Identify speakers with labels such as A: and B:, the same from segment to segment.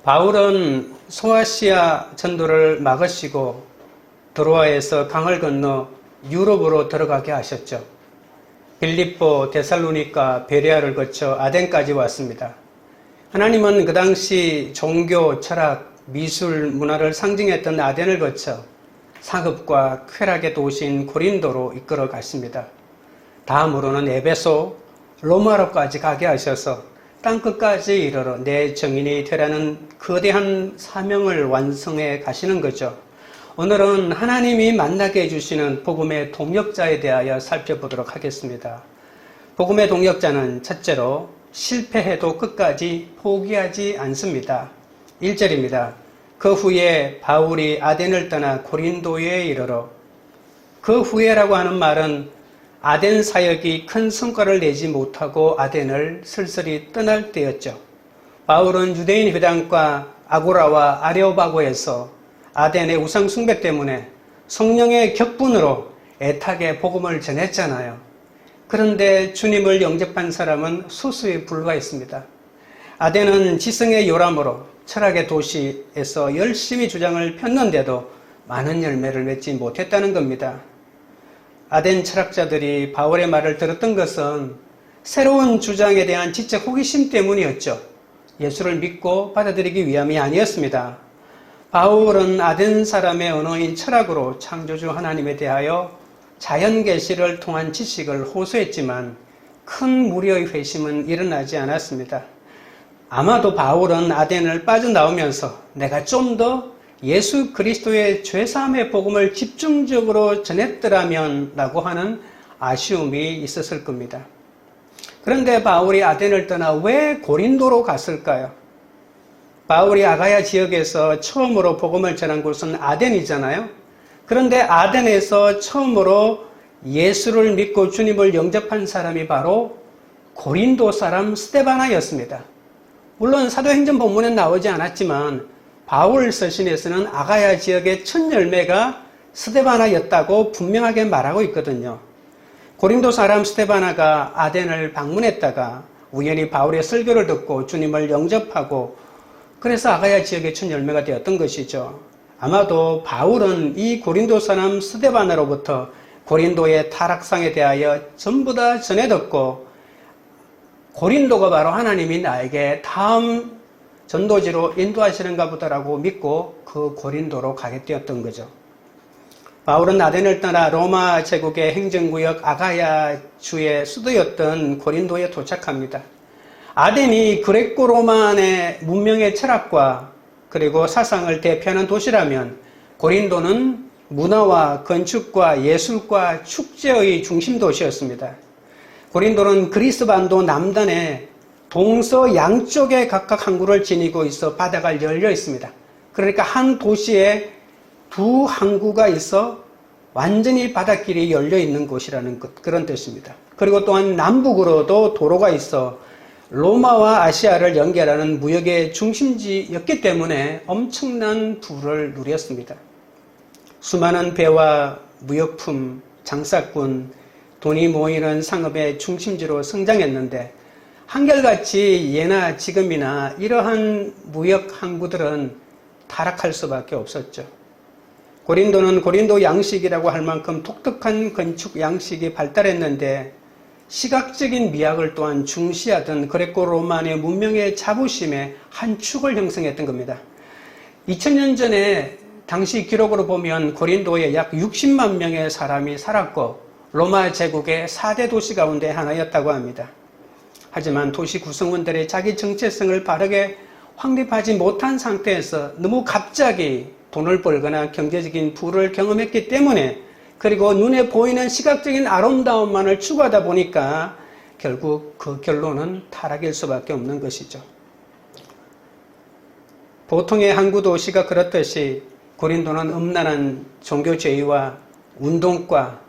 A: 바울은 소아시아 전도를 막으시고 드로아에서 강을 건너 유럽으로 들어가게 하셨죠. 빌립보, 데살로니가, 베레아를 거쳐 아덴까지 왔습니다. 하나님은 그 당시 종교, 철학, 미술, 문화를 상징했던 아덴을 거쳐 상급과 쾌락의 도시인 고린도로 이끌어 가십니다. 다음으로는 에베소, 로마로까지 가게 하셔서 땅끝까지 이르러 내 정인이 되라는 거대한 사명을 완성해 가시는 거죠. 오늘은 하나님이 만나게 해주시는 복음의 동역자에 대하여 살펴보도록 하겠습니다. 복음의 동역자는 첫째로 실패해도 끝까지 포기하지 않습니다. 1절입니다. 그 후에 바울이 아덴을 떠나 고린도에 이르러, 그 후에라고 하는 말은 아덴 사역이 큰 성과를 내지 못하고 아덴을 슬슬히 떠날 때였죠. 바울은 유대인 회당과 아고라와 아레오바고에서 아덴의 우상 숭배 때문에 성령의 격분으로 애타게 복음을 전했잖아요. 그런데 주님을 영접한 사람은 소수에 불과했습니다. 아덴은 지성의 요람으로 철학의 도시에서 열심히 주장을 폈는데도 많은 열매를 맺지 못했다는 겁니다. 아덴 철학자들이 바울의 말을 들었던 것은 새로운 주장에 대한 지적 호기심 때문이었죠. 예수를 믿고 받아들이기 위함이 아니었습니다. 바울은 아덴 사람의 언어인 철학으로 창조주 하나님에 대하여 자연계시를 통한 지식을 호소했지만 큰 무리의 회심은 일어나지 않았습니다. 아마도 바울은 아덴을 빠져나오면서 내가 좀 더 예수 그리스도의 죄사함의 복음을 집중적으로 전했더라면 라고 하는 아쉬움이 있었을 겁니다. 그런데 바울이 아덴을 떠나 왜 고린도로 갔을까요? 바울이 아가야 지역에서 처음으로 복음을 전한 곳은 아덴이잖아요. 그런데 아덴에서 처음으로 예수를 믿고 주님을 영접한 사람이 바로 고린도 사람 스데바나였습니다. 물론 사도행전 본문엔 나오지 않았지만 바울 서신에서는 아가야 지역의 첫 열매가 스데바나였다고 분명하게 말하고 있거든요. 고린도 사람 스데바나가 아덴을 방문했다가 우연히 바울의 설교를 듣고 주님을 영접하고 그래서 아가야 지역의 첫 열매가 되었던 것이죠. 아마도 바울은 이 고린도 사람 스데바나로부터 고린도의 타락상에 대하여 전부 다 전해 듣고 고린도가 바로 하나님이 나에게 다음 전도지로 인도하시는가 보다라고 믿고 그 고린도로 가게 되었던 거죠. 바울은 아덴을 떠나 로마 제국의 행정구역 아가야 주의 수도였던 고린도에 도착합니다. 아덴이 그레코 로마의 문명의 철학과 그리고 사상을 대표하는 도시라면 고린도는 문화와 건축과 예술과 축제의 중심 도시였습니다. 고린도는 그리스 반도 남단에 동서 양쪽에 각각 항구를 지니고 있어 바다가 열려 있습니다. 그러니까 한 도시에 두 항구가 있어 완전히 바닷길이 열려 있는 곳이라는 그런 뜻입니다. 그리고 또한 남북으로도 도로가 있어 로마와 아시아를 연결하는 무역의 중심지였기 때문에 엄청난 부를 누렸습니다. 수많은 배와 무역품, 장사꾼, 돈이 모이는 상업의 중심지로 성장했는데 한결같이 예나 지금이나 이러한 무역 항구들은 타락할 수밖에 없었죠. 고린도는 고린도 양식이라고 할 만큼 독특한 건축 양식이 발달했는데 시각적인 미학을 또한 중시하던 그레코 로마의 문명의 자부심의 한 축을 형성했던 겁니다. 2000년 전에 당시 기록으로 보면 고린도에 약 60만 명의 사람이 살았고 로마 제국의 4대 도시 가운데 하나였다고 합니다. 하지만 도시 구성원들의 자기 정체성을 바르게 확립하지 못한 상태에서 너무 갑자기 돈을 벌거나 경제적인 부를 경험했기 때문에 그리고 눈에 보이는 시각적인 아름다움만을 추구하다 보니까 결국 그 결론은 타락일 수밖에 없는 것이죠. 보통의 항구 도시가 그렇듯이 고린도는 음란한 종교제의와 운동과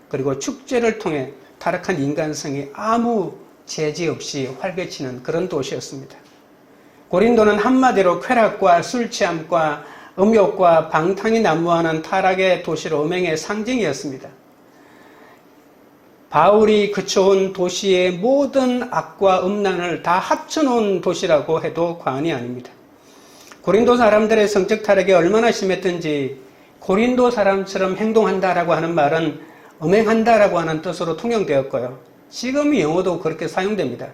A: 그리고 축제를 통해 타락한 인간성이 아무 제지 없이 활개치는 그런 도시였습니다. 고린도는 한마디로 쾌락과 술 취함과 음욕과 방탕이 난무하는 타락의 도시로 음행의 상징이었습니다. 바울이 그쳐온 도시의 모든 악과 음란을 다 합쳐놓은 도시라고 해도 과언이 아닙니다. 고린도 사람들의 성적 타락이 얼마나 심했든지 고린도 사람처럼 행동한다라고 하는 말은 음행한다라고 하는 뜻으로 통용되었고요. 지금 영어도 그렇게 사용됩니다.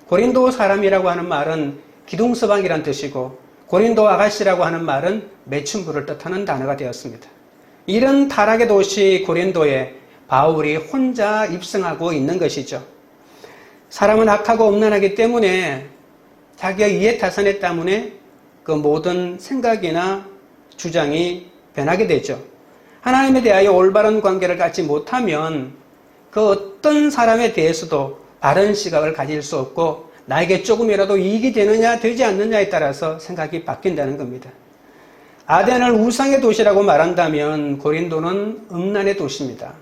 A: 고린도 사람이라고 하는 말은 기둥서방이란 뜻이고 고린도 아가씨라고 하는 말은 매춘부를 뜻하는 단어가 되었습니다. 이런 타락의 도시 고린도에 바울이 혼자 입성하고 있는 것이죠. 사람은 악하고 음란하기 때문에 자기의 이해타산에 때문에 그 모든 생각이나 주장이 변하게 되죠. 하나님에 대하여 올바른 관계를 갖지 못하면 그 어떤 사람에 대해서도 바른 시각을 가질 수 없고 나에게 조금이라도 이익이 되느냐 되지 않느냐에 따라서 생각이 바뀐다는 겁니다. 아덴을 우상의 도시라고 말한다면 고린도는 음란의 도시입니다.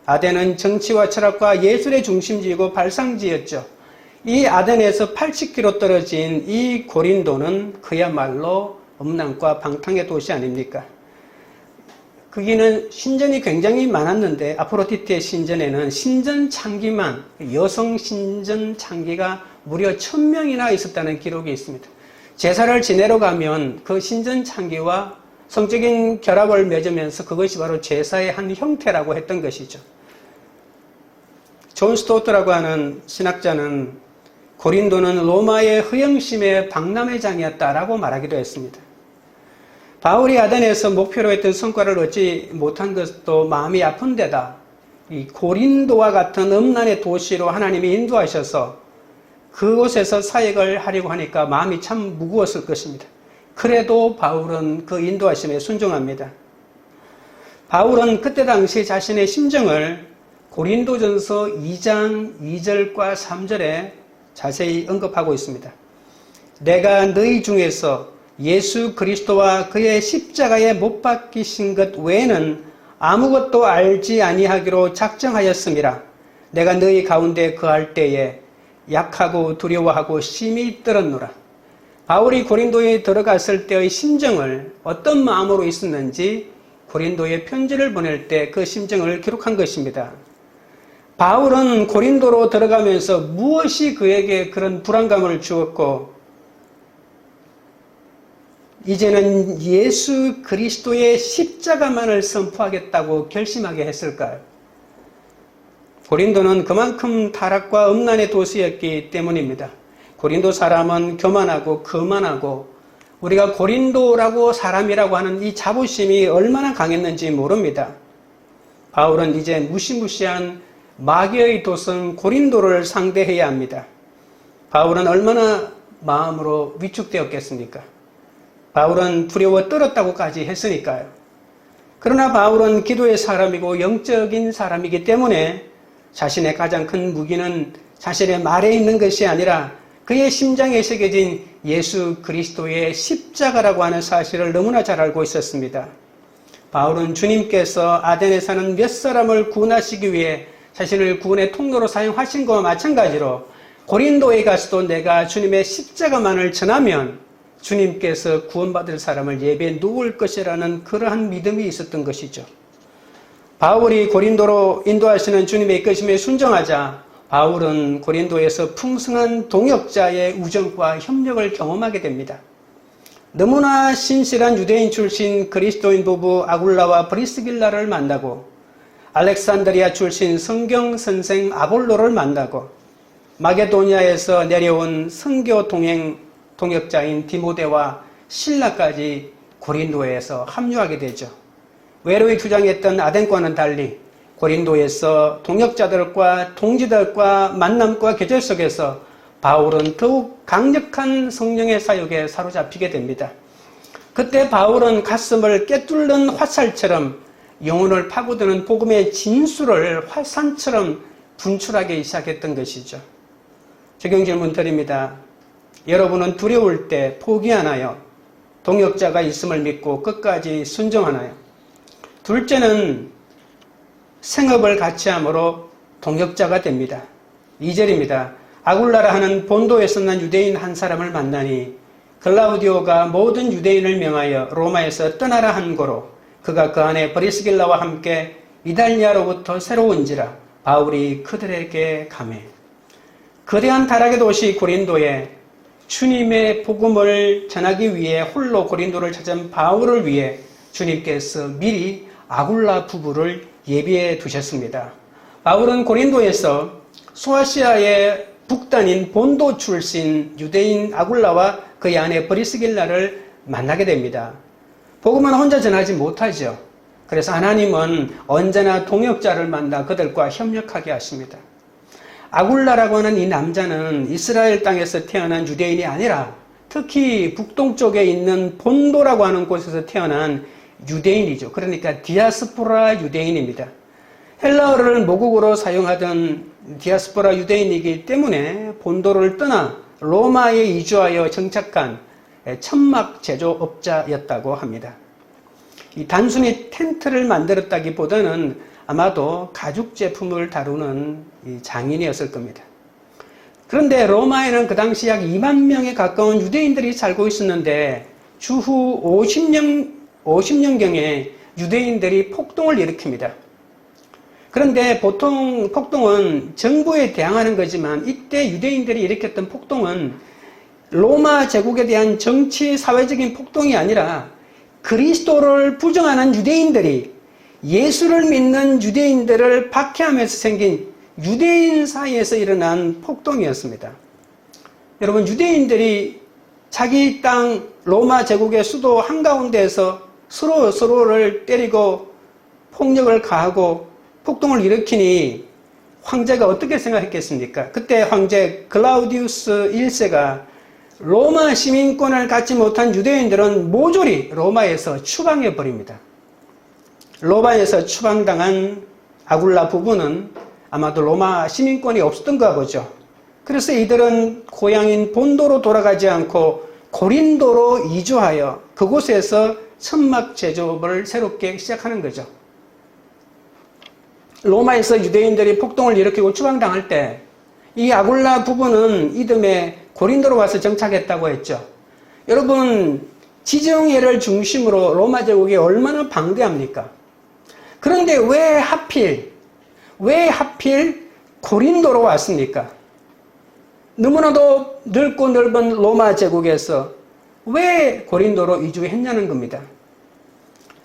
A: 아덴은 정치와 철학과 예술의 중심지이고 발상지였죠. 이 아덴에서 80km 떨어진 이 고린도는 그야말로 음란과 방탕의 도시 아닙니까? 거기는 신전이 굉장히 많았는데 아프로디테의 신전에는 신전 창기만 여성 신전 창기가 무려 1000명이나 있었다는 기록이 있습니다. 제사를 지내러 가면 그 신전 창기와 성적인 결합을 맺으면서 그것이 바로 제사의 한 형태라고 했던 것이죠. 존 스토트라고 하는 신학자는 고린도는 로마의 허영심의 박람회장이었다라고 말하기도 했습니다. 바울이 아덴에서 목표로 했던 성과를 얻지 못한 것도 마음이 아픈 데다 이 고린도와 같은 음란의 도시로 하나님이 인도하셔서 그곳에서 사역을 하려고 하니까 마음이 참 무거웠을 것입니다. 그래도 바울은 그 인도하심에 순종합니다. 바울은 그때 당시 자신의 심정을 고린도전서 2장 2절과 3절에 자세히 언급하고 있습니다. 내가 너희 중에서 예수 그리스도와 그의 십자가에 못 박히신 것 외에는 아무것도 알지 아니하기로 작정하였음이라. 내가 너희 가운데 거할 때에 약하고 두려워하고 심히 떨었노라. 바울이 고린도에 들어갔을 때의 심정을 어떤 마음으로 있었는지 고린도에 편지를 보낼 때 그 심정을 기록한 것입니다. 바울은 고린도로 들어가면서 무엇이 그에게 그런 불안감을 주었고 이제는 예수 그리스도의 십자가만을 선포하겠다고 결심하게 했을까요? 고린도는 그만큼 타락과 음란의 도시였기 때문입니다. 고린도 사람은 교만하고 거만하고 우리가 고린도라고 사람이라고 하는 이 자부심이 얼마나 강했는지 모릅니다. 바울은 이제 무시무시한 마귀의 도성 고린도를 상대해야 합니다. 바울은 얼마나 마음으로 위축되었겠습니까? 바울은 두려워 떨었다고까지 했으니까요. 그러나 바울은 기도의 사람이고 영적인 사람이기 때문에 자신의 가장 큰 무기는 자신의 말에 있는 것이 아니라 그의 심장에 새겨진 예수 그리스도의 십자가라고 하는 사실을 너무나 잘 알고 있었습니다. 바울은 주님께서 아덴에 사는 몇 사람을 구원하시기 위해 자신을 구원의 통로로 사용하신 것과 마찬가지로 고린도에 가서도 내가 주님의 십자가만을 전하면 주님께서 구원받을 사람을 예배에 놓을 것이라는 그러한 믿음이 있었던 것이죠. 바울이 고린도로 인도하시는 주님의 이끄심에 순종하자 바울은 고린도에서 풍성한 동역자의 우정과 협력을 경험하게 됩니다. 너무나 신실한 유대인 출신 그리스도인 부부 아굴라와 브리스길라를 만나고 알렉산드리아 출신 성경 선생 아볼로를 만나고 마게도니아에서 내려온 선교 동역자인 디모데와 실라까지 고린도에서 합류하게 되죠. 외로이 투장했던 아덴과는 달리 고린도에서 동역자들과 동지들과 만남과 계절 속에서 바울은 더욱 강력한 성령의 사역에 사로잡히게 됩니다. 그때 바울은 가슴을 꿰뚫는 화살처럼 영혼을 파고드는 복음의 진수를 화산처럼 분출하기 시작했던 것이죠. 적용 질문 드립니다. 여러분은 두려울 때 포기하나요? 동역자가 있음을 믿고 끝까지 순종하나요? 둘째는 생업을 같이 함으로 동역자가 됩니다. 2절입니다. 아굴라라 하는 본도에서 난 유대인 한 사람을 만나니 글라우디오가 모든 유대인을 명하여 로마에서 떠나라 한 고로 그가 그 안에 브리스길라와 함께 이달리아로부터 새로운지라 바울이 그들에게 가매. 거대한 타락의 도시 고린도에 주님의 복음을 전하기 위해 홀로 고린도를 찾은 바울을 위해 주님께서 미리 아굴라 부부를 예비해 두셨습니다. 바울은 고린도에서 소아시아의 북단인 본도 출신 유대인 아굴라와 그의 아내 브리스길라를 만나게 됩니다. 복음은 혼자 전하지 못하죠. 그래서 하나님은 언제나 동역자를 만나 그들과 협력하게 하십니다. 아굴라라고 하는 이 남자는 이스라엘 땅에서 태어난 유대인이 아니라 특히 북동쪽에 있는 본도라고 하는 곳에서 태어난 유대인이죠. 그러니까 디아스포라 유대인입니다. 헬라어를 모국어로 사용하던 디아스포라 유대인이기 때문에 본도를 떠나 로마에 이주하여 정착한 천막 제조업자였다고 합니다. 단순히 텐트를 만들었다기보다는 아마도 가죽 제품을 다루는 장인이었을 겁니다. 그런데 로마에는 그 당시 약 2만 명에 가까운 유대인들이 살고 있었는데 주후 50년경에 유대인들이 폭동을 일으킵니다. 그런데 보통 폭동은 정부에 대항하는 거지만 이때 유대인들이 일으켰던 폭동은 로마 제국에 대한 정치, 사회적인 폭동이 아니라 그리스도를 부정하는 유대인들이 예수를 믿는 유대인들을 박해하면서 생긴 유대인 사이에서 일어난 폭동이었습니다. 여러분, 유대인들이 자기 땅 로마 제국의 수도 한가운데에서 서로를 때리고 폭력을 가하고 폭동을 일으키니 황제가 어떻게 생각했겠습니까? 그때 황제 글라우디우스 1세가 로마 시민권을 갖지 못한 유대인들은 모조리 로마에서 추방해버립니다. 로마에서 추방당한 아굴라 부부는 아마도 로마 시민권이 없었던가 보죠. 그래서 이들은 고향인 본도로 돌아가지 않고 고린도로 이주하여 그곳에서 천막 제조업을 새롭게 시작하는 거죠. 로마에서 유대인들이 폭동을 일으키고 추방당할 때 이 아굴라 부부는 이듬해 고린도로 와서 정착했다고 했죠. 여러분, 지정예를 중심으로 로마 제국이 얼마나 방대합니까? 그런데 왜 하필 고린도로 왔습니까? 너무나도 넓고 넓은 로마 제국에서 왜 고린도로 이주했냐는 겁니다.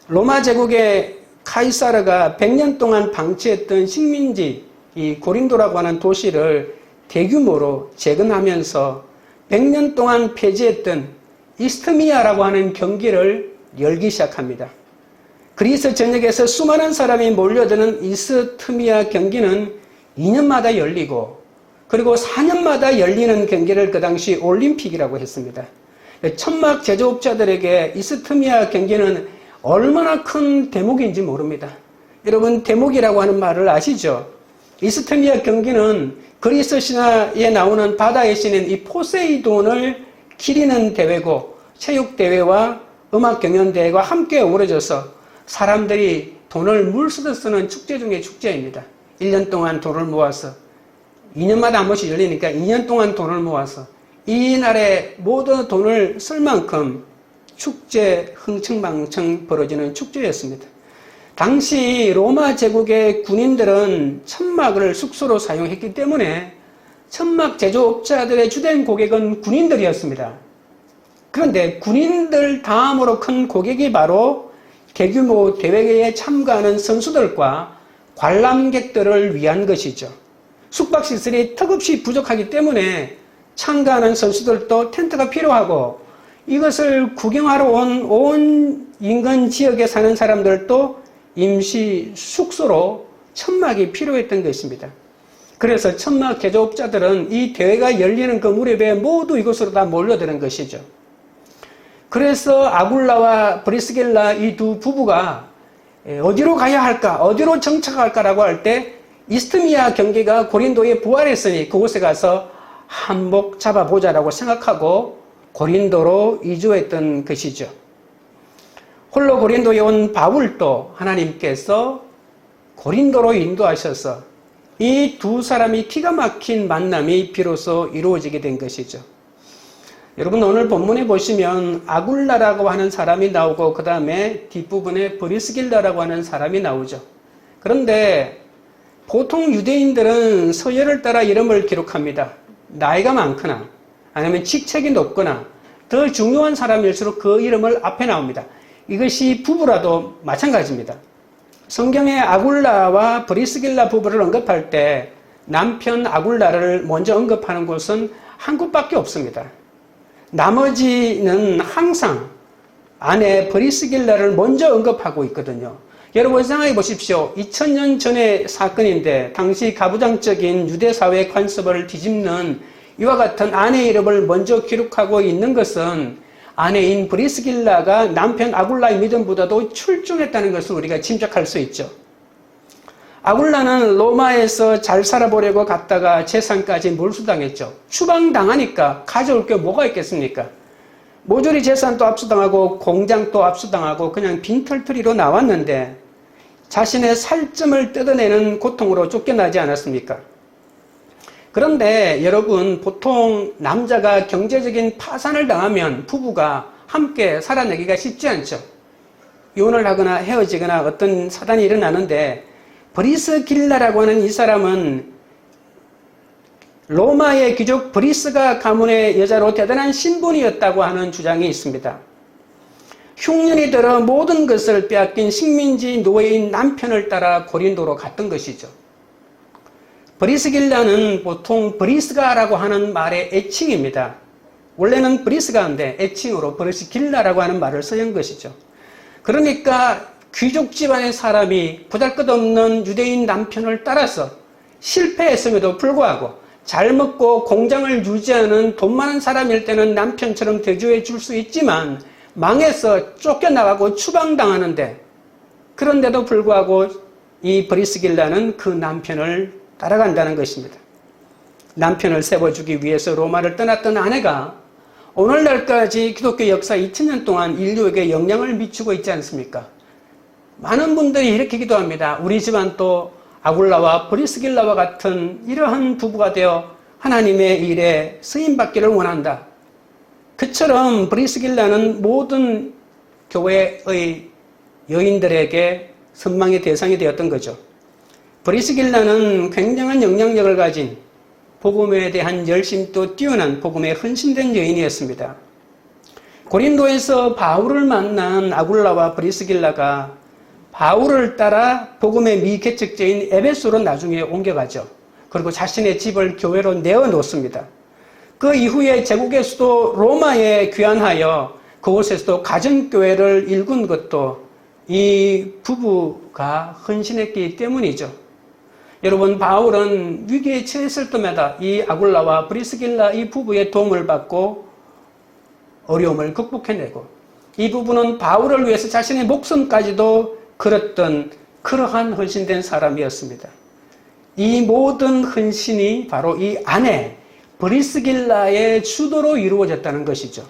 A: 로마 제국의 카이사르가 100년 동안 방치했던 식민지 이 고린도라고 하는 도시를 대규모로 재건하면서 100년 동안 폐지했던 이스트미아라고 하는 경기를 열기 시작합니다. 그리스 전역에서 수많은 사람이 몰려드는 이스트미아 경기는 2년마다 열리고 그리고 4년마다 열리는 경기를 그 당시 올림픽이라고 했습니다. 천막 제조업자들에게 이스트미아 경기는 얼마나 큰 대목인지 모릅니다. 여러분, 대목이라고 하는 말을 아시죠? 이스트미아 경기는 그리스 신화에 나오는 바다의 신인 이 포세이돈을 기리는 대회고 체육대회와 음악경연대회가 함께 어우러져서 사람들이 돈을 물쓰듯 쓰는 축제 중에 축제입니다. 1년 동안 돈을 모아서 2년마다 한 번씩 열리니까 2년 동안 돈을 모아서 이날에 모든 돈을 쓸 만큼 축제 흥청망청 벌어지는 축제였습니다. 당시 로마 제국의 군인들은 천막을 숙소로 사용했기 때문에 천막 제조업자들의 주된 고객은 군인들이었습니다. 그런데 군인들 다음으로 큰 고객이 바로 대규모 대회에 참가하는 선수들과 관람객들을 위한 것이죠. 숙박시설이 턱없이 부족하기 때문에 참가하는 선수들도 텐트가 필요하고 이것을 구경하러 온 인근 지역에 사는 사람들도 임시 숙소로 천막이 필요했던 것입니다. 그래서 천막 제조업자들은 이 대회가 열리는 그 무렵에 모두 이곳으로 다 몰려드는 것이죠. 그래서 아굴라와 브리스길라 이 두 부부가 어디로 가야 할까, 어디로 정착할까라고 할 때 이스트미아 경기가 고린도에 부활했으니 그곳에 가서 한몫 잡아보자라고 생각하고 고린도로 이주했던 것이죠. 홀로 고린도에 온 바울도 하나님께서 고린도로 인도하셔서 이 두 사람이 기가 막힌 만남이 비로소 이루어지게 된 것이죠. 여러분, 오늘 본문에 보시면 아굴라라고 하는 사람이 나오고 그 다음에 뒷부분에 브리스길라라고 하는 사람이 나오죠. 그런데 보통 유대인들은 서열을 따라 이름을 기록합니다. 나이가 많거나 아니면 직책이 높거나 더 중요한 사람일수록 그 이름을 앞에 나옵니다. 이것이 부부라도 마찬가지입니다. 성경에 아굴라와 브리스길라 부부를 언급할 때 남편 아굴라를 먼저 언급하는 곳은 한 곳밖에 없습니다. 나머지는 항상 아내 브리스길라를 먼저 언급하고 있거든요. 여러분 생각해 보십시오. 2000년 전의 사건인데 당시 가부장적인 유대사회의 관습을 뒤집는 이와 같은 아내의 이름을 먼저 기록하고 있는 것은 아내인 브리스길라가 남편 아굴라의 믿음보다도 출중했다는 것을 우리가 짐작할 수 있죠. 아굴라는 로마에서 잘 살아보려고 갔다가 재산까지 몰수당했죠. 추방당하니까 가져올 게 뭐가 있겠습니까? 모조리 재산도 압수당하고 공장도 압수당하고 그냥 빈털터리로 나왔는데 자신의 살점을 뜯어내는 고통으로 쫓겨나지 않았습니까? 그런데 여러분, 보통 남자가 경제적인 파산을 당하면 부부가 함께 살아내기가 쉽지 않죠. 이혼을 하거나 헤어지거나 어떤 사단이 일어나는데 브리스길라라고 하는 이 사람은 로마의 귀족 브리스가 가문의 여자로 대단한 신분이었다고 하는 주장이 있습니다. 흉년이 들어 모든 것을 빼앗긴 식민지 노예인 남편을 따라 고린도로 갔던 것이죠. 브리스길라는 보통 브리스가라고 하는 말의 애칭입니다. 원래는 브리스가인데 애칭으로 브리스길라라고 하는 말을 써온 것이죠. 그러니까 귀족 집안의 사람이 보잘것없는 유대인 남편을 따라서 실패했음에도 불구하고 잘 먹고 공장을 유지하는 돈 많은 사람일 때는 남편처럼 대조해 줄 수 있지만 망해서 쫓겨나가고 추방당하는데 그런데도 불구하고 이 브리스길라는 그 남편을 따라간다는 것입니다. 남편을 세워주기 위해서 로마를 떠났던 아내가 오늘날까지 기독교 역사 2000년 동안 인류에게 영향을 미치고 있지 않습니까? 많은 분들이 이렇게 기도합니다. 우리 집안 또 아굴라와 브리스길라와 같은 이러한 부부가 되어 하나님의 일에 쓰임받기를 원한다. 그처럼 브리스길라는 모든 교회의 여인들에게 선망의 대상이 되었던 거죠. 브리스길라는 굉장한 영향력을 가진 복음에 대한 열심도 뛰어난 복음에 헌신된 여인이었습니다. 고린도에서 바울을 만난 아굴라와 브리스길라가 바울을 따라 복음의 미개척자인 에베소로 나중에 옮겨가죠. 그리고 자신의 집을 교회로 내어놓습니다. 그 이후에 제국의 수도 로마에 귀환하여 그곳에서도 가정교회를 일군 것도 이 부부가 헌신했기 때문이죠. 여러분, 바울은 위기에 처했을 때마다 이 아굴라와 브리스길라 이 부부의 도움을 받고 어려움을 극복해내고 이 부부는 바울을 위해서 자신의 목숨까지도 걸었던 그러한 헌신된 사람이었습니다. 이 모든 헌신이 바로 이 아내 브리스길라의 주도로 이루어졌다는 것이죠.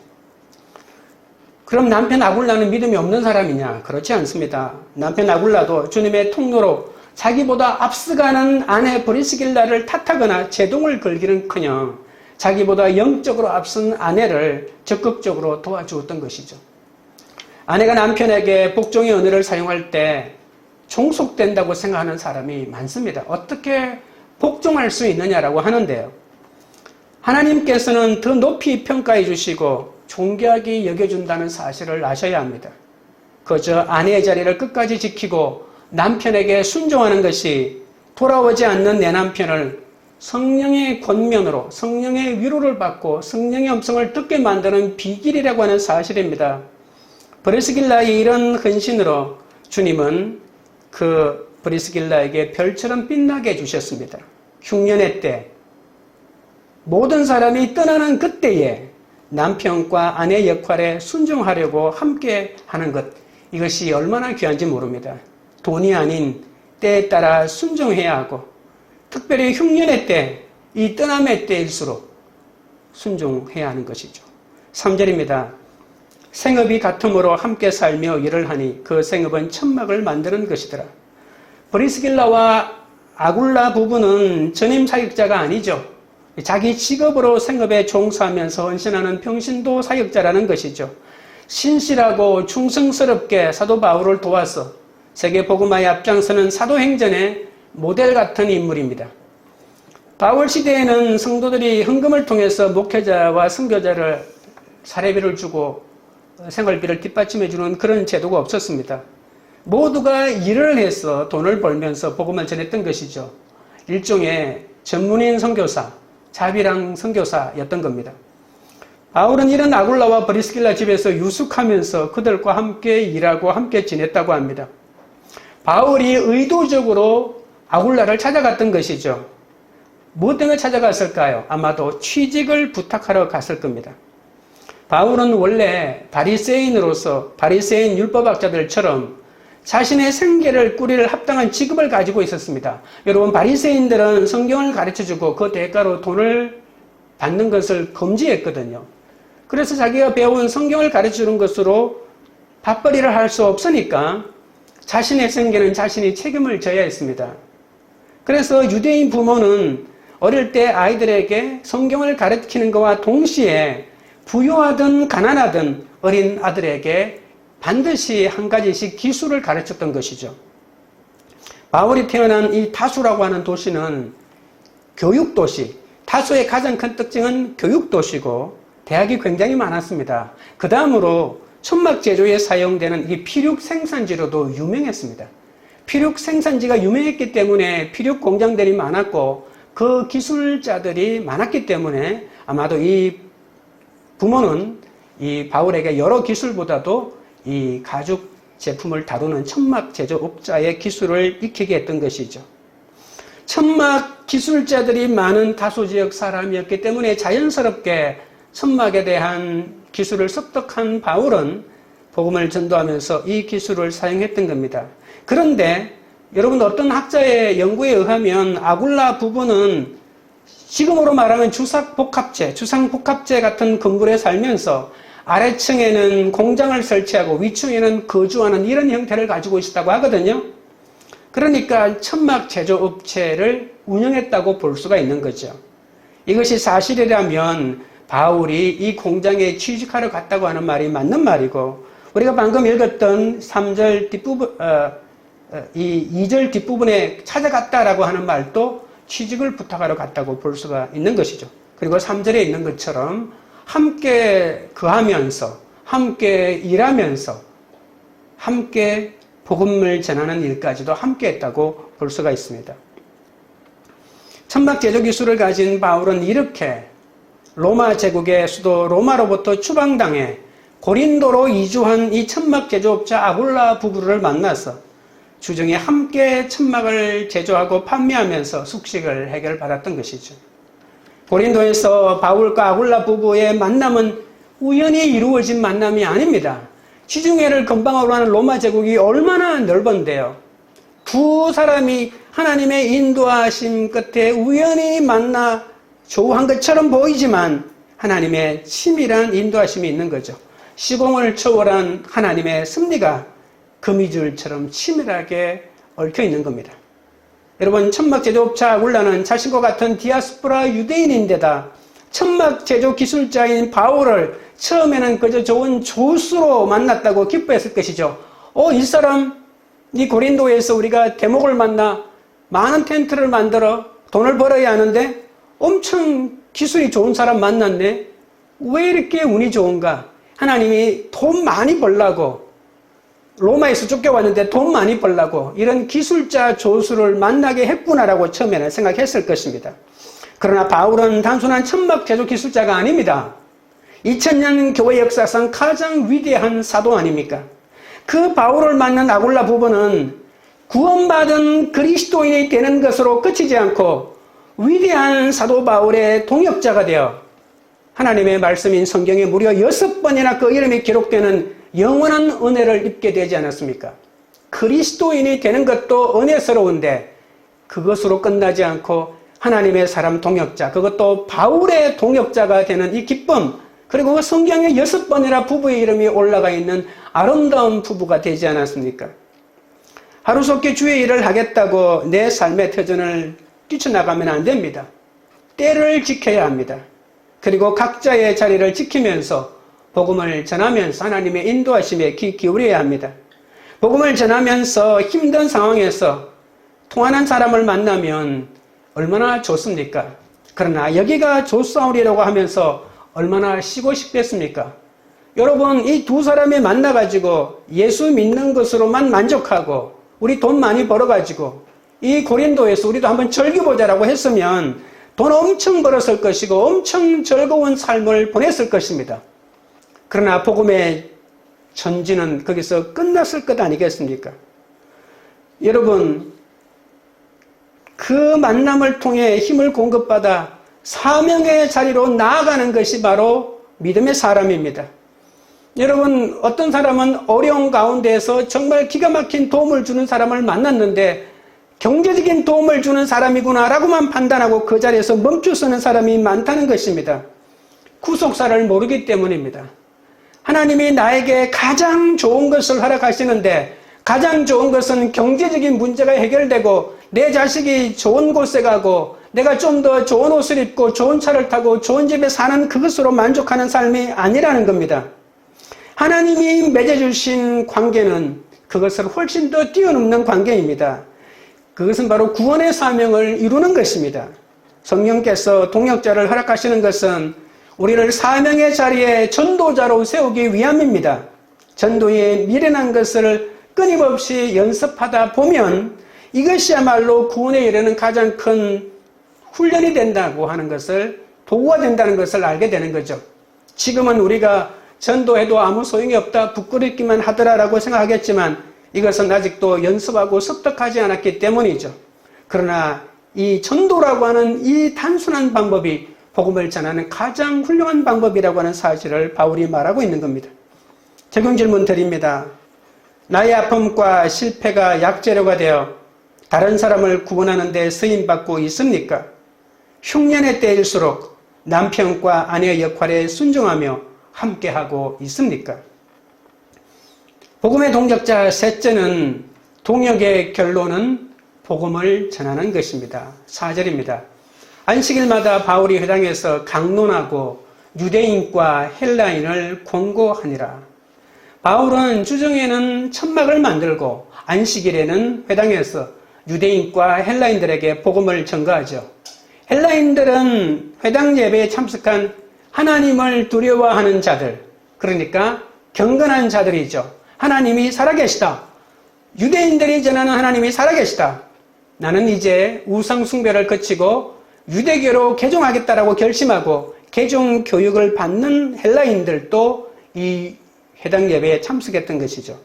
A: 그럼 남편 아굴라는 믿음이 없는 사람이냐? 그렇지 않습니다. 남편 아굴라도 주님의 통로로 자기보다 앞서가는 아내 브리스길라를 탓하거나 제동을 걸기는커녕 자기보다 영적으로 앞선 아내를 적극적으로 도와주었던 것이죠. 아내가 남편에게 복종의 언어를 사용할 때 종속된다고 생각하는 사람이 많습니다. 어떻게 복종할 수 있느냐라고 하는데요. 하나님께서는 더 높이 평가해 주시고 존귀하게 여겨준다는 사실을 아셔야 합니다. 그저 아내의 자리를 끝까지 지키고 남편에게 순종하는 것이 돌아오지 않는 내 남편을 성령의 권면으로 성령의 위로를 받고 성령의 음성을 듣게 만드는 비결이라고 하는 사실입니다. 브리스길라의 이런 헌신으로 주님은 그 브리스길라에게 별처럼 빛나게 해주셨습니다. 흉년의 때 모든 사람이 떠나는 그때에 남편과 아내 역할에 순종하려고 함께 하는 것, 이것이 얼마나 귀한지 모릅니다. 돈이 아닌 때에 따라 순종해야 하고 특별히 흉년의 때, 이 떠남의 때일수록 순종해야 하는 것이죠. 3절입니다. 생업이 같음으로 함께 살며 일을 하니 그 생업은 천막을 만드는 것이더라. 브리스길라와 아굴라 부부는 전임 사역자가 아니죠. 자기 직업으로 생업에 종사하면서 헌신하는 평신도 사역자라는 것이죠. 신실하고 충성스럽게 사도 바울을 도와서 세계 복음화에 앞장서는 사도행전의 모델 같은 인물입니다. 바울 시대에는 성도들이 헌금을 통해서 목회자와 선교자를 사례비를 주고 생활비를 뒷받침해주는 그런 제도가 없었습니다. 모두가 일을 해서 돈을 벌면서 복음을 전했던 것이죠. 일종의 전문인 선교사, 자비랑 선교사였던 겁니다. 바울은 이런 아굴라와 브리스길라 집에서 유숙하면서 그들과 함께 일하고 함께 지냈다고 합니다. 바울이 의도적으로 아굴라를 찾아갔던 것이죠. 무엇 때문에 찾아갔을까요? 아마도 취직을 부탁하러 갔을 겁니다. 바울은 원래 바리새인으로서 바리새인 율법학자들처럼 자신의 생계를 꾸릴 합당한 직업을 가지고 있었습니다. 여러분, 바리새인들은 성경을 가르쳐주고 그 대가로 돈을 받는 것을 금지했거든요. 그래서 자기가 배운 성경을 가르쳐주는 것으로 밥벌이를 할 수 없으니까 자신의 생계는 자신이 책임을 져야 했습니다. 그래서 유대인 부모는 어릴 때 아이들에게 성경을 가르치는 것과 동시에 부유하든 가난하든 어린 아들에게 반드시 한 가지씩 기술을 가르쳤던 것이죠. 바울이 태어난 이 타수라고 하는 도시는 교육도시, 타수의 가장 큰 특징은 교육도시고 대학이 굉장히 많았습니다. 그 다음으로 천막 제조에 사용되는 이 피륙 생산지로도 유명했습니다. 피륙 생산지가 유명했기 때문에 피륙 공장들이 많았고 그 기술자들이 많았기 때문에 아마도 이 부모는 이 바울에게 여러 기술보다도 이 가죽 제품을 다루는 천막 제조업자의 기술을 익히게 했던 것이죠. 천막 기술자들이 많은 다소 지역 사람이었기 때문에 자연스럽게 천막에 대한 기술을 습득한 바울은 복음을 전도하면서 이 기술을 사용했던 겁니다. 그런데 여러분, 어떤 학자의 연구에 의하면 아굴라 부부는 지금으로 말하면 주상복합체 같은 건물에 살면서 아래층에는 공장을 설치하고 위층에는 거주하는 이런 형태를 가지고 있었다고 하거든요. 그러니까 천막 제조업체를 운영했다고 볼 수가 있는 거죠. 이것이 사실이라면 바울이 이 공장에 취직하러 갔다고 하는 말이 맞는 말이고, 우리가 방금 읽었던 3절 뒷부분, 이 2절 뒷부분에 찾아갔다라고 하는 말도 취직을 부탁하러 갔다고 볼 수가 있는 것이죠. 그리고 3절에 있는 것처럼 함께 거하면서, 함께 일하면서, 함께 복음을 전하는 일까지도 함께 했다고 볼 수가 있습니다. 천막 제조 기술을 가진 바울은 이렇게 로마 제국의 수도 로마로부터 추방당해 고린도로 이주한 이 천막 제조업자 아굴라 부부를 만나서 주중에 함께 천막을 제조하고 판매하면서 숙식을 해결받았던 것이죠. 고린도에서 바울과 아굴라 부부의 만남은 우연히 이루어진 만남이 아닙니다. 지중해를 건방으로 하는 로마 제국이 얼마나 넓은데요. 두 사람이 하나님의 인도하심 끝에 우연히 만나 조우한 것처럼 보이지만 하나님의 치밀한 인도하심이 있는 거죠. 시공을 초월한 하나님의 섭리가 거미줄처럼 치밀하게 얽혀 있는 겁니다. 여러분, 천막 제조업자 아굴라는 자신과 같은 디아스포라 유대인인데다 천막 제조 기술자인 바울을 처음에는 그저 좋은 조수로 만났다고 기뻐했을 것이죠. 이 사람, 이 고린도에서 우리가 대목을 만나 많은 텐트를 만들어 돈을 벌어야 하는데 엄청 기술이 좋은 사람 만났네. 왜 이렇게 운이 좋은가? 하나님이 돈 많이 벌라고, 로마에서 쫓겨왔는데 돈 많이 벌라고 이런 기술자 조수를 만나게 했구나라고 처음에는 생각했을 것입니다. 그러나 바울은 단순한 천막 제조 기술자가 아닙니다. 2000년 교회 역사상 가장 위대한 사도 아닙니까? 그 바울을 만난 아굴라 부부는 구원받은 그리스도인이 되는 것으로 그치지 않고 위대한 사도 바울의 동역자가 되어 하나님의 말씀인 성경에 무려 6번이나 그 이름이 기록되는 영원한 은혜를 입게 되지 않았습니까? 그리스도인이 되는 것도 은혜스러운데 그것으로 끝나지 않고 하나님의 사람 동역자, 그것도 바울의 동역자가 되는 이 기쁨, 그리고 성경에 6번이나 부부의 이름이 올라가 있는 아름다운 부부가 되지 않았습니까? 하루속히 주의 일을 하겠다고 내 삶의 터전을 뛰쳐나가면 안 됩니다. 때를 지켜야 합니다. 그리고 각자의 자리를 지키면서 복음을 전하면서 하나님의 인도하심에 귀 기울여야 합니다. 복음을 전하면서 힘든 상황에서 통하는 사람을 만나면 얼마나 좋습니까? 그러나 여기가 좋사오리라고 하면서 얼마나 쉬고 싶겠습니까? 여러분, 이 두 사람이 만나가지고 예수 믿는 것으로만 만족하고 우리 돈 많이 벌어가지고 이 고린도에서 우리도 한번 즐겨보자라고 했으면 돈 엄청 벌었을 것이고 엄청 즐거운 삶을 보냈을 것입니다. 그러나 복음의 전진은 거기서 끝났을 것 아니겠습니까? 여러분, 그 만남을 통해 힘을 공급받아 사명의 자리로 나아가는 것이 바로 믿음의 사람입니다. 여러분, 어떤 사람은 어려운 가운데에서 정말 기가 막힌 도움을 주는 사람을 만났는데 경제적인 도움을 주는 사람이구나 라고만 판단하고 그 자리에서 멈춰서는 사람이 많다는 것입니다. 구속사를 모르기 때문입니다. 하나님이 나에게 가장 좋은 것을 허락하시는데 가장 좋은 것은 경제적인 문제가 해결되고 내 자식이 좋은 곳에 가고 내가 좀 더 좋은 옷을 입고 좋은 차를 타고 좋은 집에 사는 그것으로 만족하는 삶이 아니라는 겁니다. 하나님이 맺어주신 관계는 그것을 훨씬 더 뛰어넘는 관계입니다. 그것은 바로 구원의 사명을 이루는 것입니다. 성령께서 동역자를 허락하시는 것은 우리를 사명의 자리에 전도자로 세우기 위함입니다. 전도에 미련한 것을 끊임없이 연습하다 보면 이것이야말로 구원에 이르는 가장 큰 훈련이 된다고 하는 것을, 도구가 된다는 것을 알게 되는 거죠. 지금은 우리가 전도해도 아무 소용이 없다, 부끄럽기만 하더라라고 생각하겠지만 이것은 아직도 연습하고 습득하지 않았기 때문이죠. 그러나 이 전도라고 하는 이 단순한 방법이 복음을 전하는 가장 훌륭한 방법이라고 하는 사실을 바울이 말하고 있는 겁니다. 적용 질문 드립니다. 나의 아픔과 실패가 약재료가 되어 다른 사람을 구원하는 데 쓰임받고 있습니까? 흉년의 때일수록 남편과 아내의 역할에 순종하며 함께하고 있습니까? 복음의 동역자 셋째는 동역의 결론은 복음을 전하는 것입니다. 4절입니다. 안식일마다 바울이 회당에서 강론하고 유대인과 헬라인을 권고하니라. 바울은 주중에는 천막을 만들고 안식일에는 회당에서 유대인과 헬라인들에게 복음을 전가하죠. 헬라인들은 회당 예배에 참석한 하나님을 두려워하는 자들, 그러니까 경건한 자들이죠. 하나님이 살아계시다. 유대인들이 전하는 하나님이 살아계시다. 나는 이제 우상 숭배를 거치고 유대교로 개종하겠다라고 결심하고 개종 교육을 받는 헬라인들도 이 해당 예배에 참석했던 것이죠.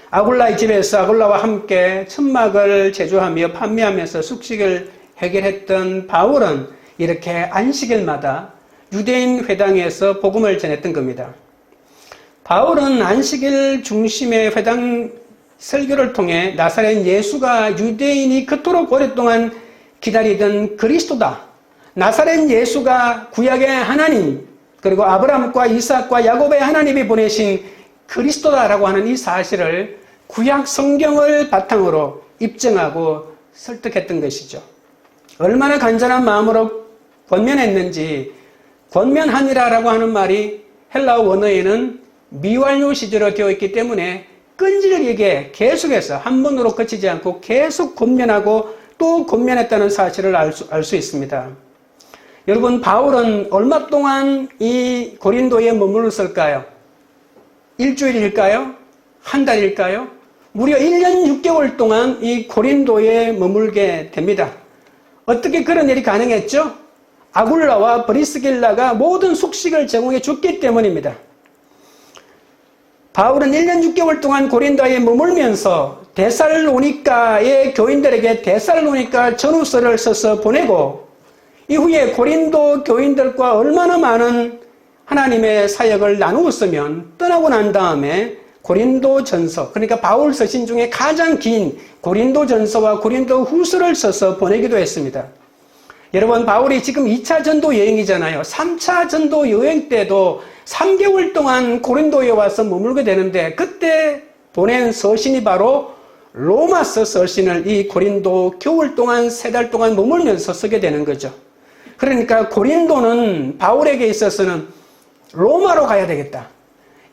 A: 아굴라의 집에서 아굴라와 함께 천막을 제조하며 판매하면서 숙식을 해결했던 바울은 이렇게 안식일마다 유대인 회당에서 복음을 전했던 겁니다. 바울은 안식일 중심의 회당 설교를 통해 나사렛 예수가 유대인이 그토록 오랫동안 기다리던 그리스도다. 나사렛 예수가 구약의 하나님, 그리고 아브라함과 이삭과 야곱의 하나님이 보내신 그리스도다라고 하는 이 사실을 구약 성경을 바탕으로 입증하고 설득했던 것이죠. 얼마나 간절한 마음으로 권면했는지, 권면하니라라고 하는 말이 헬라어 원어에는 미완료 시제로 되어 있기 때문에 끈질기게 계속해서 한 번으로 그치지 않고 계속 권면하고 또 권면했다는 사실을 알 수 있습니다. 여러분, 바울은 얼마 동안 이 고린도에 머물렀을까요? 일주일일까요? 한 달일까요? 무려 1년 6개월 동안 이 고린도에 머물게 됩니다. 어떻게 그런 일이 가능했죠? 아굴라와 브리스길라가 모든 숙식을 제공해 줬기 때문입니다. 바울은 1년 6개월 동안 고린도에 머물면서 데살로니가의 교인들에게 데살로니가 전후서를 써서 보내고 이후에 고린도 교인들과 얼마나 많은 하나님의 사역을 나누었으면 떠나고 난 다음에 고린도전서, 그러니까 바울 서신 중에 가장 긴 고린도전서와 고린도후서를 써서 보내기도 했습니다. 여러분, 바울이 지금 2차 전도 여행이잖아요. 3차 전도 여행 때도 3개월 동안 고린도에 와서 머물게 되는데 그때 보낸 서신이 바로 로마서 서신을 이 고린도 겨울 동안 3달 동안 머물면서 쓰게 되는 거죠. 그러니까 고린도는 바울에게 있어서는 로마로 가야 되겠다.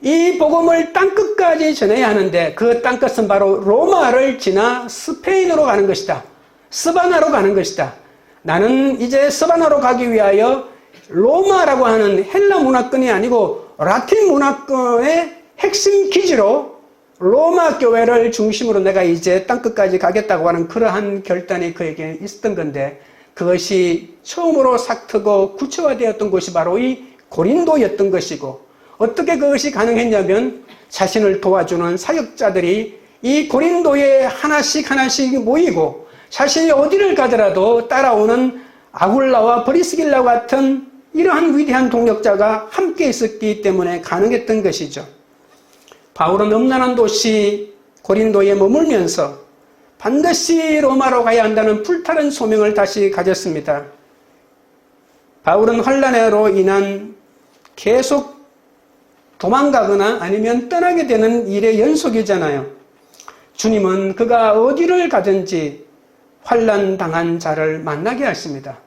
A: 이 복음을 땅끝까지 전해야 하는데 그 땅끝은 바로 로마를 지나 스페인으로 가는 것이다. 스바나로 가는 것이다. 나는 이제 서바나로 가기 위하여 로마라고 하는 헬라 문화권이 아니고 라틴 문화권의 핵심 기지로 로마 교회를 중심으로 내가 이제 땅끝까지 가겠다고 하는 그러한 결단이 그에게 있었던 건데, 그것이 처음으로 싹트고 구체화되었던 곳이 바로 이 고린도였던 것이고, 어떻게 그것이 가능했냐면 자신을 도와주는 사역자들이 이 고린도에 하나씩 모이고, 자신이 어디를 가더라도 따라오는 아굴라와 브리스길라 같은 이러한 위대한 동역자가 함께 있었기 때문에 가능했던 것이죠. 바울은 음란한 도시 고린도에 머물면서 반드시 로마로 가야 한다는 불타는 소명을 다시 가졌습니다. 바울은 환난으로 인한 계속 도망가거나 아니면 떠나게 되는 일의 연속이잖아요. 주님은 그가 어디를 가든지 환난 당한 자를 만나게 하십니다.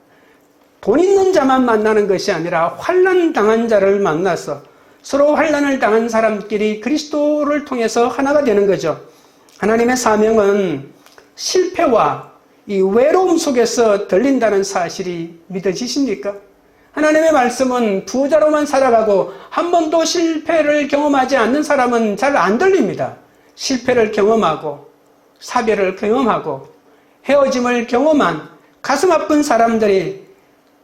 A: 돈 있는 자만 만나는 것이 아니라 환난 당한 자를 만나서 서로 환난을 당한 사람끼리 그리스도를 통해서 하나가 되는 거죠. 하나님의 사명은 실패와 이 외로움 속에서 들린다는 사실이 믿어지십니까? 하나님의 말씀은 부자로만 살아가고 한 번도 실패를 경험하지 않는 사람은 잘 안 들립니다. 실패를 경험하고 사별을 경험하고 헤어짐을 경험한 가슴 아픈 사람들이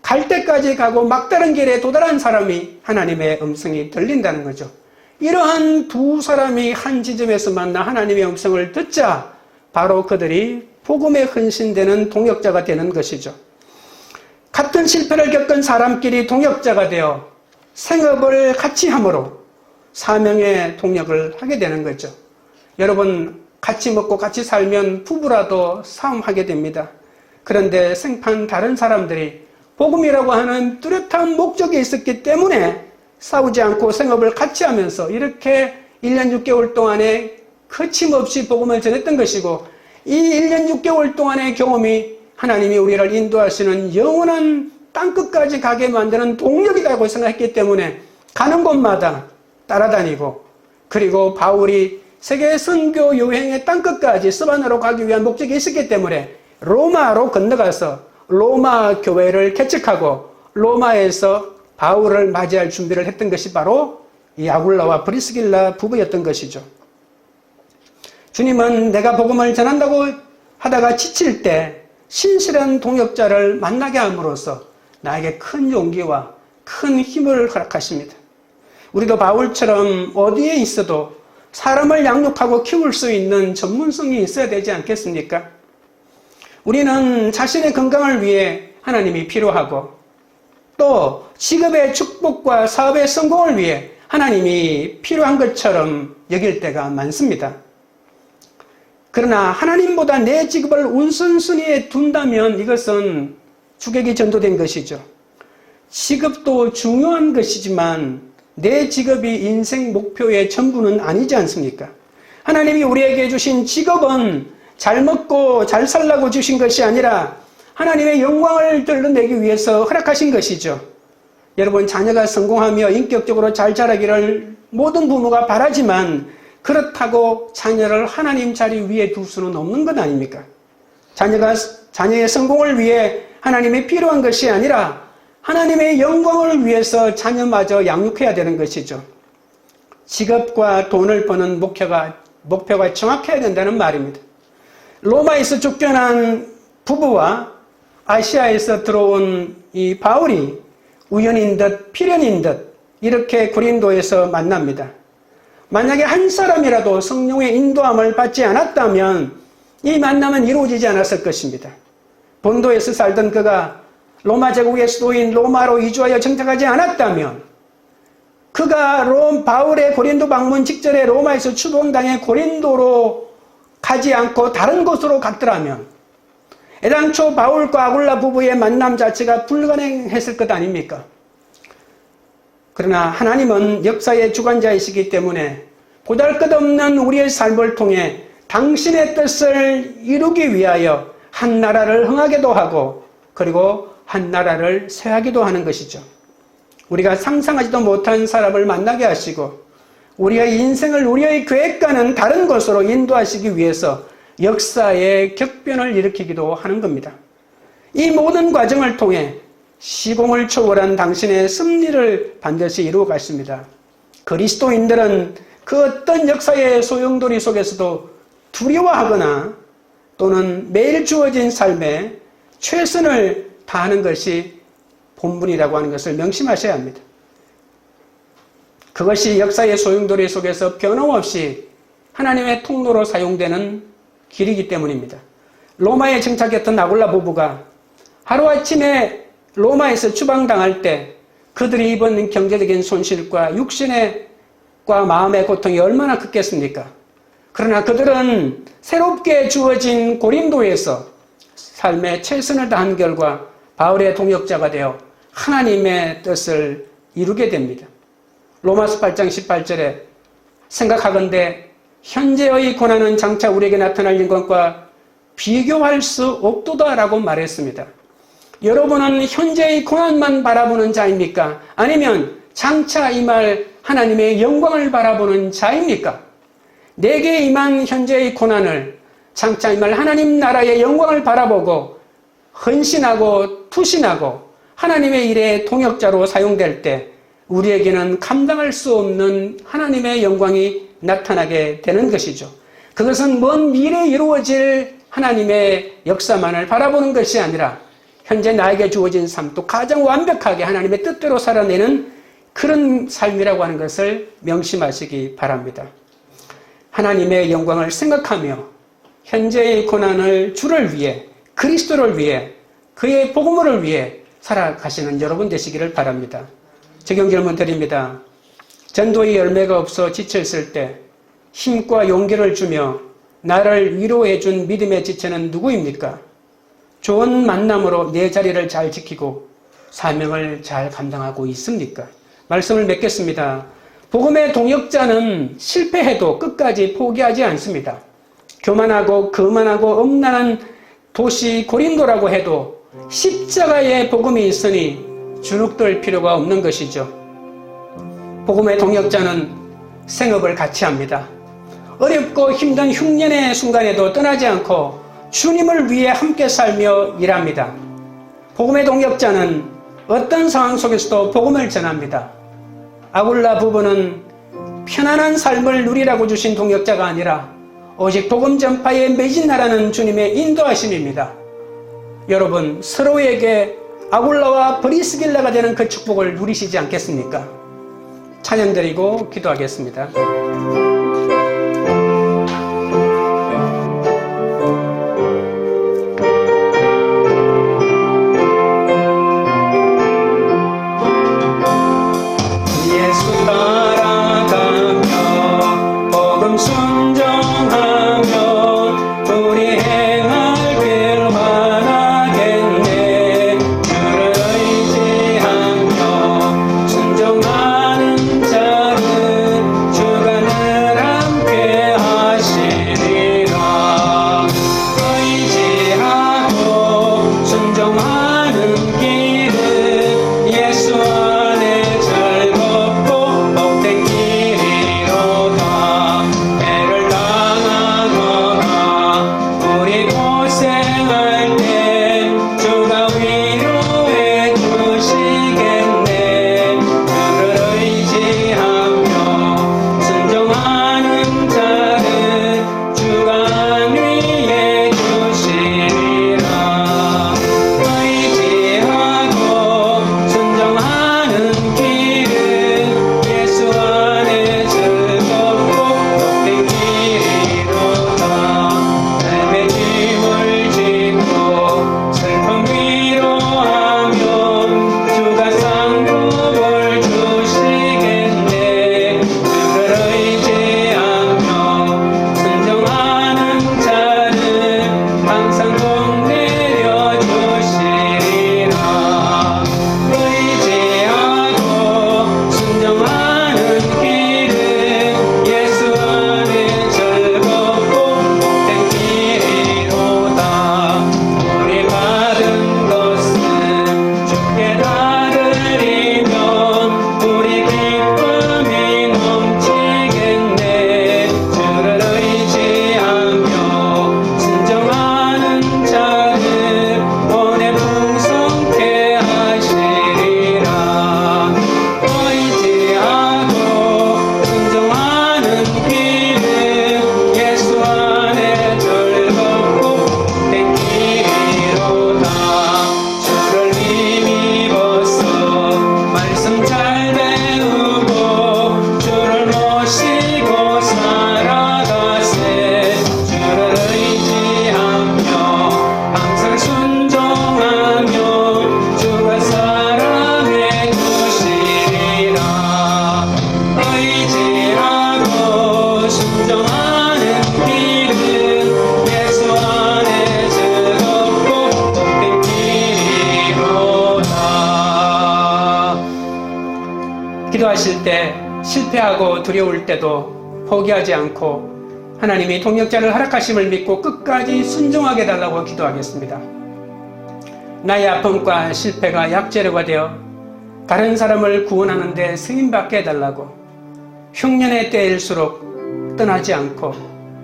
A: 갈 때까지 가고 막다른 길에 도달한 사람이 하나님의 음성이 들린다는 거죠. 이러한 두 사람이 한 지점에서 만나 하나님의 음성을 듣자 바로 그들이 복음에 헌신되는 동역자가 되는 것이죠. 같은 실패를 겪은 사람끼리 동역자가 되어 생업을 같이 함으로 사명의 동역을 하게 되는 거죠. 여러분, 같이 먹고 같이 살면 부부라도 싸움하게 됩니다. 그런데 생판 다른 사람들이 복음이라고 하는 뚜렷한 목적이 있었기 때문에 싸우지 않고 생업을 같이 하면서 이렇게 1년 6개월 동안에 거침없이 복음을 전했던 것이고, 이 1년 6개월 동안의 경험이 하나님이 우리를 인도하시는 영원한 땅끝까지 가게 만드는 동력이라고 생각했기 때문에 가는 곳마다 따라다니고, 그리고 바울이 세계 선교 여행의 땅끝까지 스바나로 가기 위한 목적이 있었기 때문에 로마로 건너가서 로마 교회를 개척하고 로마에서 바울을 맞이할 준비를 했던 것이 바로 이 아굴라와 브리스길라 부부였던 것이죠. 주님은 내가 복음을 전한다고 하다가 지칠 때 신실한 동역자를 만나게 함으로써 나에게 큰 용기와 큰 힘을 허락하십니다. 우리도 바울처럼 어디에 있어도 사람을 양육하고 키울 수 있는 전문성이 있어야 되지 않겠습니까? 우리는 자신의 건강을 위해 하나님이 필요하고, 또 직업의 축복과 사업의 성공을 위해 하나님이 필요한 것처럼 여길 때가 많습니다. 그러나 하나님보다 내 직업을 우선순위에 둔다면 이것은 주객이 전도된 것이죠. 직업도 중요한 것이지만 내 직업이 인생 목표의 전부는 아니지 않습니까? 하나님이 우리에게 주신 직업은 잘 먹고 잘 살라고 주신 것이 아니라 하나님의 영광을 드러내기 위해서 허락하신 것이죠. 여러분, 자녀가 성공하며 인격적으로 잘 자라기를 모든 부모가 바라지만 그렇다고 자녀를 하나님 자리 위에 둘 수는 없는 것 아닙니까? 자녀의 성공을 위해 하나님이 필요한 것이 아니라 하나님의 영광을 위해서 자녀마저 양육해야 되는 것이죠. 직업과 돈을 버는 목표가 정확해야 된다는 말입니다. 로마에서 쫓겨난 부부와 아시아에서 들어온 이 바울이 우연인 듯 필연인 듯 이렇게 고린도에서 만납니다. 만약에 한 사람이라도 성령의 인도함을 받지 않았다면 이 만남은 이루어지지 않았을 것입니다. 본도에서 살던 그가 로마 제국의 수도인 로마로 이주하여 정착하지 않았다면, 그가 바울의 고린도 방문 직전에 로마에서 추동당해 고린도로 가지 않고 다른 곳으로 갔더라면 애당초 바울과 아굴라 부부의 만남 자체가 불가능했을 것 아닙니까? 그러나 하나님은 역사의 주관자이시기 때문에 보잘것없는 우리의 삶을 통해 당신의 뜻을 이루기 위하여 한 나라를 흥하게도 하고, 그리고 한 나라를 쇠하기도 하는 것이죠. 우리가 상상하지도 못한 사람을 만나게 하시고 우리의 인생을 우리의 계획과는 다른 곳으로 인도하시기 위해서 역사의 격변을 일으키기도 하는 겁니다. 이 모든 과정을 통해 시공을 초월한 당신의 승리를 반드시 이루어 가십니다. 그리스도인들은 그 어떤 역사의 소용돌이 속에서도 두려워하거나 또는 매일 주어진 삶에 최선을 다하는 것이 본분이라고 하는 것을 명심하셔야 합니다. 그것이 역사의 소용돌이 속에서 변함없이 하나님의 통로로 사용되는 길이기 때문입니다. 로마에 정착했던 아굴라 부부가 하루아침에 로마에서 추방당할 때 그들이 입은 경제적인 손실과 육신의 마음의 고통이 얼마나 컸겠습니까? 그러나 그들은 새롭게 주어진 고린도에서 삶의 최선을 다한 결과 바울의 동역자가 되어 하나님의 뜻을 이루게 됩니다. 로마서 8장 18절에 생각하건대 현재의 고난은 장차 우리에게 나타날 영광과 비교할 수 없도다라고 말했습니다. 여러분은 현재의 고난만 바라보는 자입니까? 아니면 장차 임할 하나님의 영광을 바라보는 자입니까? 내게 임한 현재의 고난을 장차 임할 하나님 나라의 영광을 바라보고 헌신하고 투신하고 하나님의 일에 동역자로 사용될 때 우리에게는 감당할 수 없는 하나님의 영광이 나타나게 되는 것이죠. 그것은 먼 미래에 이루어질 하나님의 역사만을 바라보는 것이 아니라 현재 나에게 주어진 삶도 가장 완벽하게 하나님의 뜻대로 살아내는 그런 삶이라고 하는 것을 명심하시기 바랍니다. 하나님의 영광을 생각하며 현재의 고난을 주를 위해 그리스도를 위해 그의 복음을 위해 살아가시는 여러분 되시기를 바랍니다. 적용 질문 드립니다. 전도의 열매가 없어 지쳤을 때 힘과 용기를 주며 나를 위로해 준 믿음의 지체는 누구입니까? 좋은 만남으로 내 자리를 잘 지키고 사명을 잘 감당하고 있습니까? 말씀을 맺겠습니다. 복음의 동역자는 실패해도 끝까지 포기하지 않습니다. 교만하고 거만하고 엄난한 도시 고린도라고 해도 십자가의 복음이 있으니 주눅들 필요가 없는 것이죠. 복음의 동역자는 생업을 같이 합니다. 어렵고 힘든 흉년의 순간에도 떠나지 않고 주님을 위해 함께 살며 일합니다. 복음의 동역자는 어떤 상황 속에서도 복음을 전합니다. 아굴라 부부는 편안한 삶을 누리라고 주신 동역자가 아니라 오직 복음 전파에 매진하라는 주님의 인도하심입니다. 여러분, 서로에게 아굴라와 브리스길라가 되는 그 축복을 누리시지 않겠습니까? 찬양드리고 기도하겠습니다.
B: 배를 당한
A: 실패하고 두려울 때도 포기하지 않고 하나님이 동역자를 허락하심을 믿고 끝까지 순종하게 해달라고 기도하겠습니다. 나의 아픔과 실패가 약재료가 되어 다른 사람을 구원하는 데 쓰임받게 해달라고, 흉년의 때일수록 떠나지 않고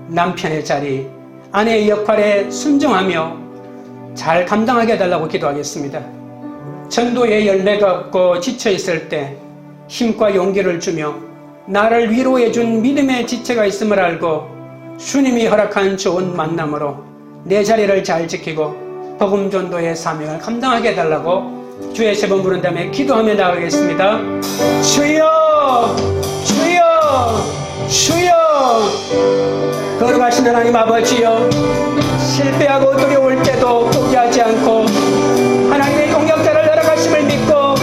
A: 남편의 자리, 아내의 역할에 순종하며 잘 감당하게 해달라고 기도하겠습니다. 전도의 열매가 없고 지쳐있을 때 힘과 용기를 주며 나를 위로해준 믿음의 지체가 있음을 알고 주님이 허락한 좋은 만남으로 내 자리를 잘 지키고 복음 전도의 사명을 감당하게 해달라고 주의 세 번 부른 다음에 기도하며 나가겠습니다. 주여, 주여, 주여. 거룩하신 하나님 아버지여, 실패하고 두려울 때도 포기하지 않고 하나님의 동역자를 허락하심을 믿고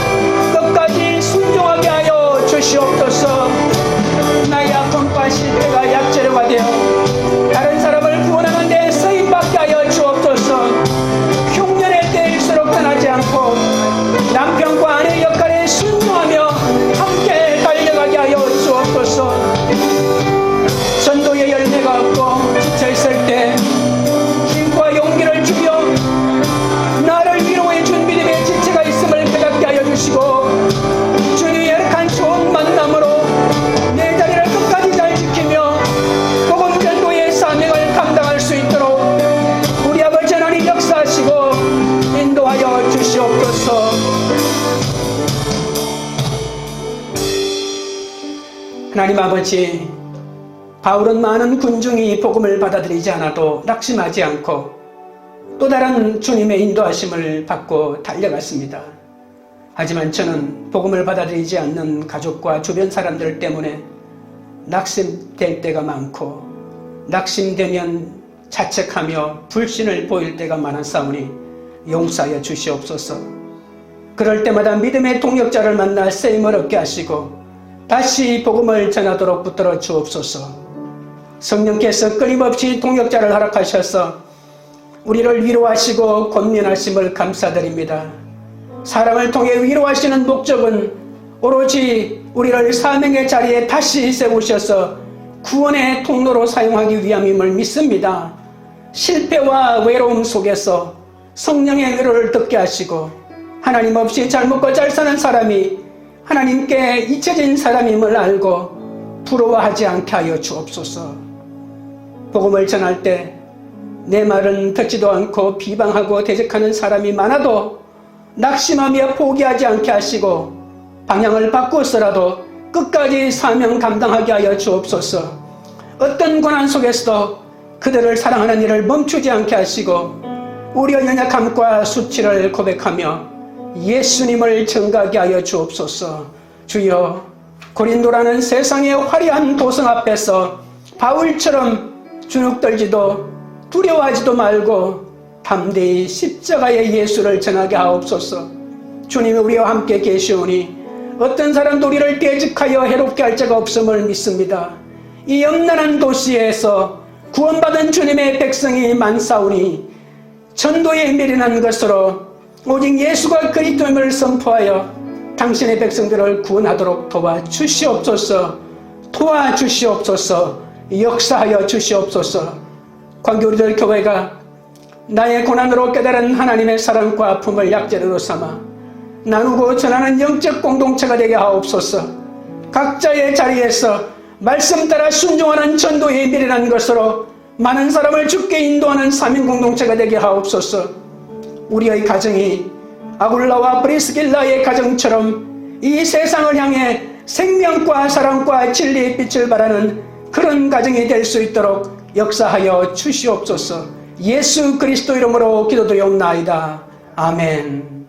A: 끝까지 순종하게 하여 주시옵소서. 나의 아픔과 실패가 약재료가 되어 다른 사람을 구원하는 데 쓰임받게 하여 주옵소서. 흉년의 때일수록 떠나지 않고 남편과 아내의 역할에 순종하며 함께 달려가게 하여 주옵소서. 전도의 열매가 없고 지쳐있을 때 힘과 용기를 주며 나를 위로해준 믿음의 지체가 있음을 깨닫게 하여 주시고, 주님의 허락한 좋은 만남으로 내 자리를 끝까지 잘 지키며 복음 전도의 사명을 감당할 수 있도록 우리 아버지 하나님 역사하시고 인도하여 주시옵소서. 하나님 아버지, 바울은 많은 군중이 복음을 받아들이지 않아도 낙심하지 않고 또 다른 주님의 인도하심을 받고 달려갔습니다. 하지만 저는 복음을 받아들이지 않는 가족과 주변 사람들 때문에 낙심될 때가 많고, 낙심되면 자책하며 불신을 보일 때가 많았사오니 용서하여 주시옵소서. 그럴 때마다 믿음의 동역자를 만나 쓰임을 얻게 하시고 다시 복음을 전하도록 붙들어 주옵소서. 성령께서 끊임없이 동역자를 허락하셔서 우리를 위로하시고 권면하심을 감사드립니다. 사람을 통해 위로하시는 목적은 오로지 우리를 사명의 자리에 다시 세우셔서 구원의 통로로 사용하기 위함임을 믿습니다. 실패와 외로움 속에서 성령의 위로를 듣게 하시고 하나님 없이 잘 먹고 잘 사는 사람이 하나님께 잊혀진 사람임을 알고 부러워하지 않게 하여 주옵소서. 복음을 전할 때 내 말은 듣지도 않고 비방하고 대적하는 사람이 많아도 낙심하며 포기하지 않게 하시고 방향을 바꾸어서라도 끝까지 사명 감당하게 하여 주옵소서. 어떤 고난 속에서도 그들을 사랑하는 일을 멈추지 않게 하시고 우리의 연약함과 수치를 고백하며 예수님을 전가하게 하여 주옵소서. 주여, 고린도라는 세상의 화려한 도성 앞에서 바울처럼 주눅들지도 두려워하지도 말고 담대히 십자가의 예수를 전하게 하옵소서. 주님이 우리와 함께 계시오니 어떤 사람도 우리를 대적하여 해롭게 할 자가 없음을 믿습니다. 이 염난한 도시에서 구원받은 주님의 백성이 많사오니 전도에 미련한 것으로 오직 예수가 그리스도임을 선포하여 당신의 백성들을 구원하도록 도와주시옵소서. 도와주시옵소서. 역사하여 주시옵소서. 광교우리들 교회가 나의 고난으로 깨달은 하나님의 사랑과 아픔을 약재료로 삼아 나누고 전하는 영적 공동체가 되게 하옵소서. 각자의 자리에서 말씀 따라 순종하는 전도에 미련한 것으로 많은 사람을 주께 인도하는 사명 공동체가 되게 하옵소서. 우리의 가정이 아굴라와 브리스길라의 가정처럼 이 세상을 향해 생명과 사랑과 진리의 빛을 발하는 그런 가정이 될 수 있도록 역사하여 주시옵소서. 예수 그리스도 이름으로 기도드리옵나이다. 아멘.